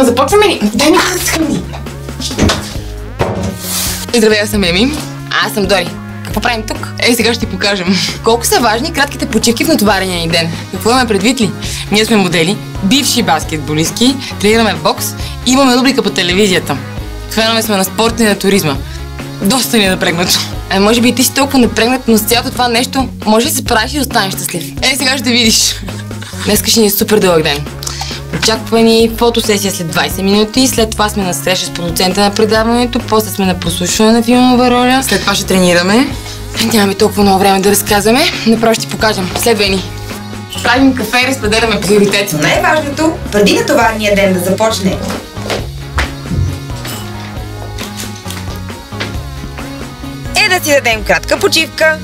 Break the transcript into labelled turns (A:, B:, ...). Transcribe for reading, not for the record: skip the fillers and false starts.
A: започваме ли? Дай ми да схъмни. Здравей, аз съм Еми. Аз съм Дори. Какво правим тук? Сега ще ти покажем. Колко са важни кратките почивки в натоварения ни ден. Какво имаме предвид ли? Ние сме модели, бивши баскетболистки, тренираме в бокс и имаме рубрика по телевизията. Фенове сме на спорта и на туризма. Доста ни е напрегнато. Може би и ти си толкова напрегнат, но с цялото това нещо може да се справиш и да останеш щастлив. Сега ще видиш. Днеска ще ни е супер дълъг ден. Очаква ни фотосесия след 20 минути, след това сме на среща с продуцента на предаването, после сме на прослушване на филмова роля, след това ще тренираме. Нямаме толкова много време да разказваме, направо ще ти покажем. Следвай ни. Правим кафе и разпределяме приоритети.
B: Най-важното, преди натоварния ден да започне, е да си дадем кратка почивка